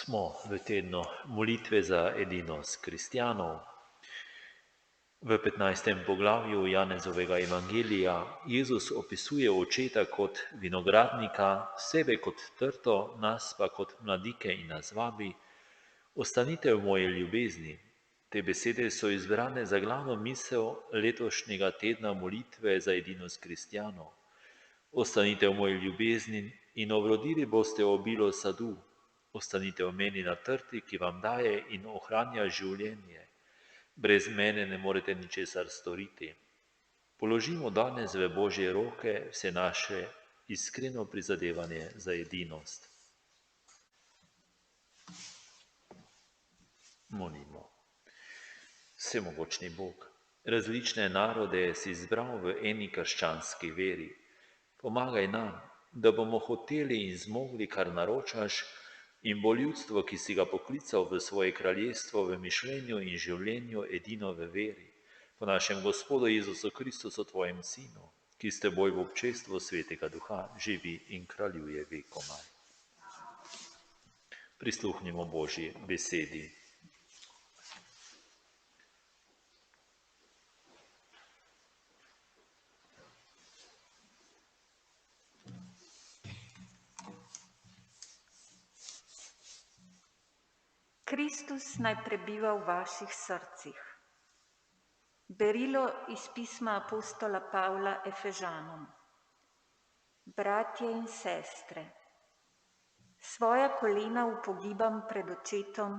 Smo v tednu molitve za edinost kristjanov. V 15. poglavju Janezovega evangelija Jezus opisuje očeta kot vinogradnika, sebe kot trto, nas pa kot mladike in nas vabi: ostanite v moji ljubezni. Te besede so izbrane za glavno misel letošnjega tedna molitve za edinost kristjanov. Ostanite v moji ljubezni in obrodili boste obilo sadu. Ostanite v meni na trti, ki vam daje in ohranja življenje. Brez mene ne morete ničesar storiti. Položimo danes v Božje roke vse naše iskreno prizadevanje za edinost. Molimo. Vsemogočni Bog, različne narode si izbral v eni krščanski veri. Pomagaj nam, da bomo hoteli in zmogli, kar naročaš, in bo ljudstvo, ki si ga poklical v svoje kraljestvo, v mišljenju in življenju edino v veri, po našem Gospodu Jezusu Kristusu, tvojem Sinu, ki s teboj v občestvu Svetega Duha živi in kraljuje vekomaj. Prisluhnimo Božji besedi. Kristus naj prebiva v vaših srcih. Berilo iz pisma apostola Pavla Efežanom. Bratje in sestre, svoja kolena upogibam pred očetom,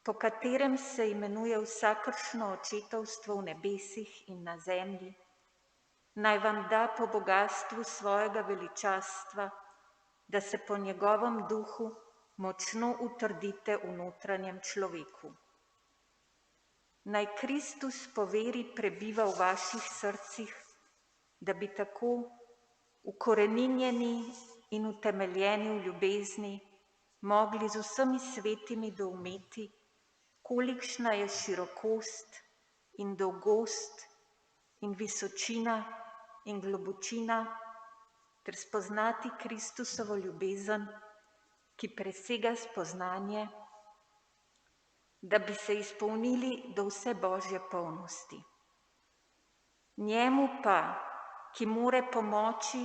po katerem se imenuje vsakršno očetovstvo v nebesih in na zemlji, naj vam da po bogastvu svojega veličastva, da se po njegovem duhu močno utrdite v notranjem človeku. Naj Kristus po veri prebiva v vaših srcih, da bi tako ukoreninjeni in utemeljeni v ljubezni mogli z vsemi svetimi doumeti, kolikšna je širokost in dolgost in visočina in globočina, ter spoznati Kristusovo ljubezen, ki presega spoznanje, da bi se izpolnili do vse Božje polnosti. Njemu pa, ki more pomoči,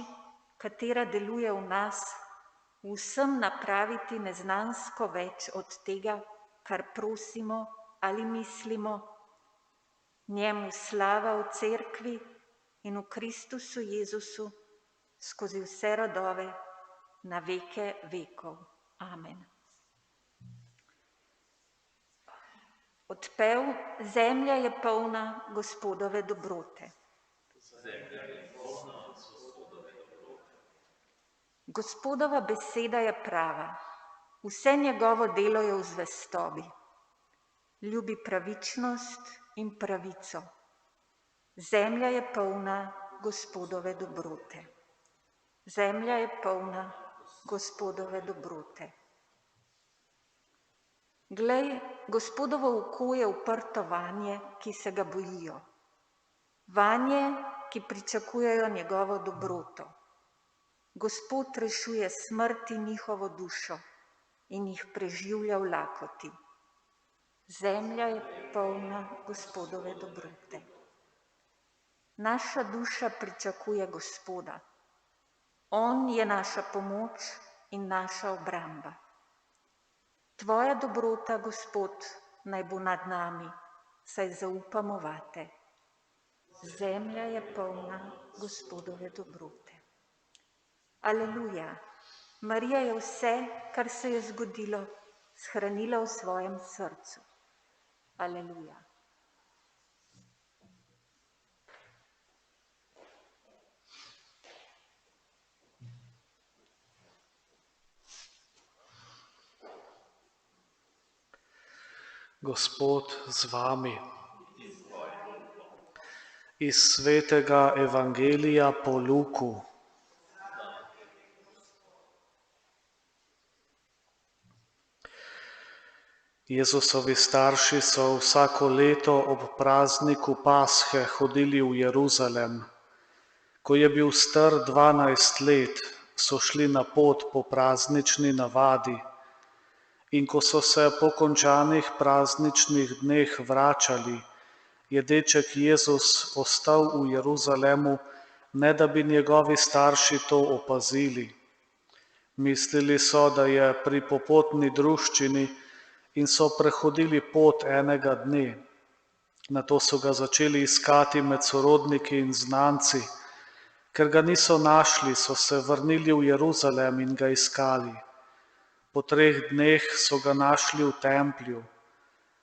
katera deluje v nas, vsem napraviti neznansko več od tega, kar prosimo ali mislimo, njemu slava v Cerkvi in v Kristusu Jezusu skozi vse rodove na veke vekov. Amen. Odpev: Zemlja je polna Gospodove dobrote. Zemlja je polna Gospodove dobrote. Gospodova beseda je prava, vse njegovo delo je v zvestobi. Ljubi pravičnost in pravico. Zemlja je polna Gospodove dobrote. Zemlja je polna Gospodove dobrote. Glej, Gospodovo oko je uprto vanje, ki se ga bojijo, vanje, ki pričakujejo njegovo dobroto. Gospod rešuje smrti njihovo dušo in jih preživlja v lakoti. Zemlja je polna Gospodove dobrote. Naša duša pričakuje Gospoda. On je naša pomoč in naša obramba. Tvoja dobrota, Gospod, naj bo nad nami, saj zaupamo vate. Zemlja je polna Gospodove dobrote. Aleluja. Marija je vse, kar se je zgodilo, shranila v svojem srcu. Aleluja. Gospod z vami. Iz svetega evangelija po Luku. Jezusovi starši so vsako leto ob prazniku Pashe hodili v Jeruzalem. Ko je bil star 12 let, so šli na pot po praznični navadi In ko so se po končanih prazničnih dneh vračali, je deček Jezus ostal v Jeruzalemu, ne da bi njegovi starši to opazili. Mislili so, da je pri popotni druščini in so prehodili pot enega dne. Nato so ga začeli iskati med sorodniki in znanci. Ker ga niso našli, so se vrnili v Jeruzalem in ga iskali. Po 3 dneh so ga našli v templju.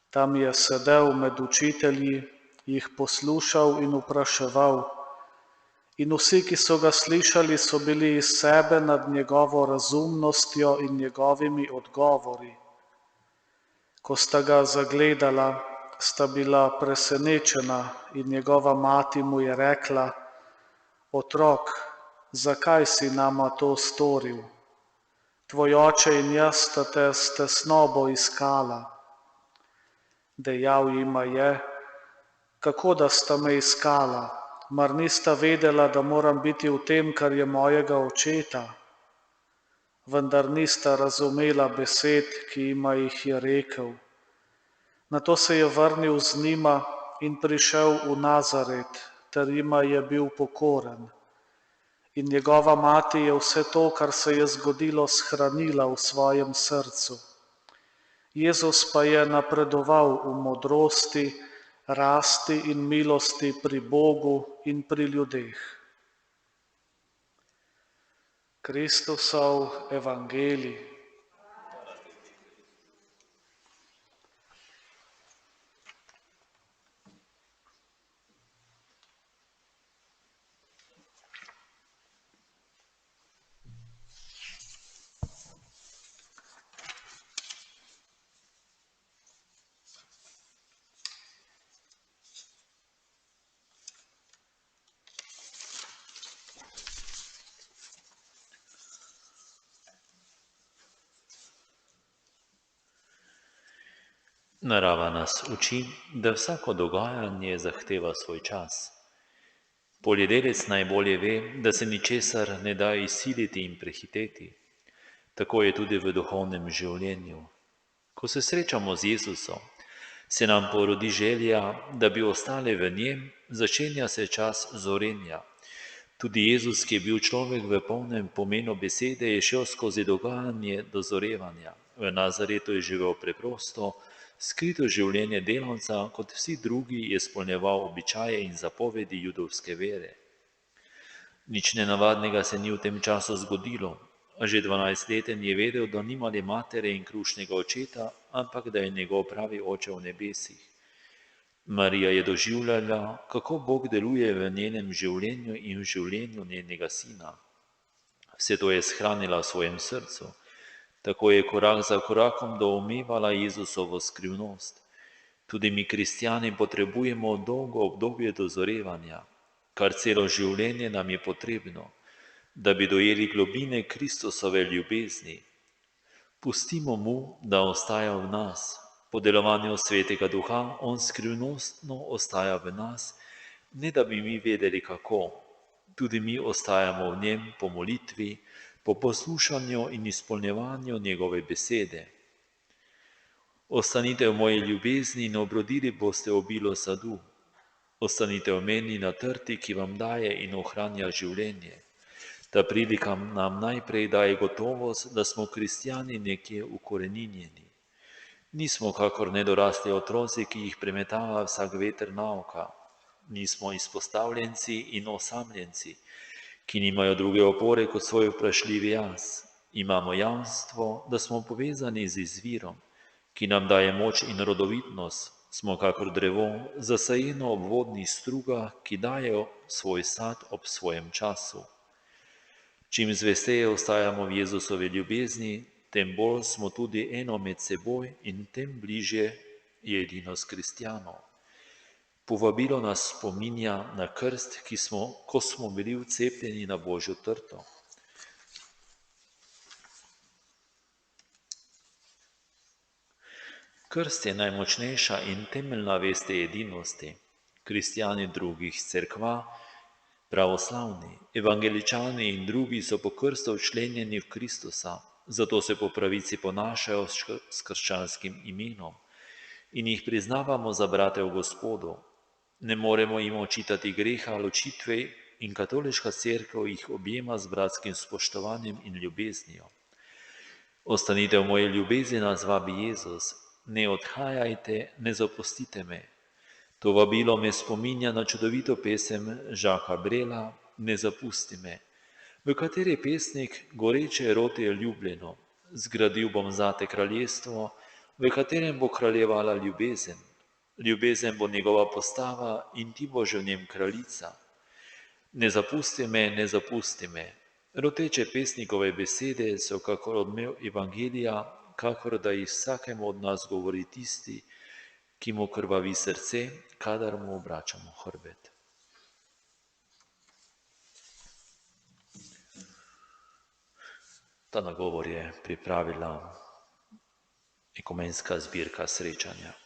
Tam je sedel med učitelji, jih poslušal in vpraševal. In vsi, ki so ga slišali, so bili iz sebe nad njegovo razumnostjo in njegovimi odgovori. Ko sta ga zagledala, sta bila presenečena in njegova mati mu je rekla: Otrok, zakaj si nama to storil? Tvoj oče in jaz sta te s tesnobo iskala. Dejal jima je: Kako da sta me iskala? Mar nista vedela, da moram biti v tem, kar je mojega očeta? Vendar nista razumela besed, ki jima jih je rekel. Nato se je vrnil z njima in prišel v Nazaret, ter jima je bil pokoren. In njegova mati je vse to, kar se je zgodilo, shranila v svojem srcu. Jezus pa je napredoval v modrosti, rasti in milosti pri Bogu in pri ljudeh. Kristusov evangelij. Narava nas uči, da vsako dogajanje zahteva svoj čas. Poljedelec najbolje ve, da se ničesar ne da izsiliti in prehiteti. Tako je tudi v duhovnem življenju. Ko se srečamo z Jezusom, se nam porodi želja, da bi ostali v njem, začenja se čas zorenja. Tudi Jezus, ki je bil človek v polnem pomenu besede, je šel skozi dogajanje dozorevanja. V Nazaretu je živel preprosto, skrito življenje delavca, kot vsi drugi je izpolnjeval običaje in zapovedi judovske vere. Nič nenavadnega se ni v tem času zgodilo. Že 12-leten je vedel, da nima le matere in krušnega očeta, ampak da je njegov pravi oče v nebesih. Marija je doživljala, kako Bog deluje v njenem življenju in v življenju njenega sina. Vse to je shranila v svojem srcu. Tako je korak za korakom doumevala Jezusovo skrivnost. Tudi mi, kristjani, potrebujemo dolgo obdobje dozorevanja, kar celo življenje nam je potrebno, da bi dojeli globine Kristusove ljubezni. Pustimo mu, da ostaja v nas. Po delovanju Svetega Duha on skrivnostno ostaja v nas, ne da bi mi vedeli kako. Tudi mi ostajamo v njem po molitvi, po poslušanju in izpolnjevanju njegove besede. Ostanite v moji ljubezni in obrodili boste obilo sadu. Ostanite v meni na trti, ki vam daje in ohranja življenje. Ta prilika nam najprej daje gotovost, da smo kristjani nekje ukoreninjeni. Nismo kakor nedorasli otroci, ki jih premetava vsak veter nauka. Nismo izpostavljenci in osamljenci, ki nimajo druge opore kot svoj vprašljivi jaz. Imamo jamstvo, da smo povezani z izvirom, ki nam daje moč in rodovitnost. Smo kakor drevo, zasajeno ob vodnih strugah, ki dajo svoj sad ob svojem času. Čim zvesteje ostajamo v Jezusovi ljubezni, tem bolj smo tudi eno med seboj in tem bližje je edinost kristjanov. Povabilo nas spominja na krst, ko smo bili vcepljeni na Božjo trto. Krst je najmočnejša in temeljna vest edinosti. Kristjani drugih cerkva, pravoslavni, evangeličani in drugi so po krstu včlenjeni v Kristusa, zato se po pravici ponašajo s krščanskim imenom in jih priznavamo za brate v Gospodu. Ne moremo jim očitati greha ločitve in katoliška cerkev jih objema z bratskim spoštovanjem in ljubeznijo. Ostanite v moji ljubezni, nas vabi Jezus, ne odhajajte, ne zapustite me. To vabilo me spominja na čudovito pesem Žaka Brela Ne zapusti me, v kateri pesnik goreče roti ljubljeno: zgradil bom zate kraljestvo, v katerem bo kraljevala ljubezen. Ljubezen bo njegova postava in ti boš v njem kraljica. Ne zapusti me, ne zapusti me. Roteče pesnikove besede so kakor odmev evangelija, kakor da jih vsakemu od nas govori tisti, ki mu krvavi srce, kadar mu obračamo hrbet. Ta nagovor je pripravila ekumenska zbirka Srečanja.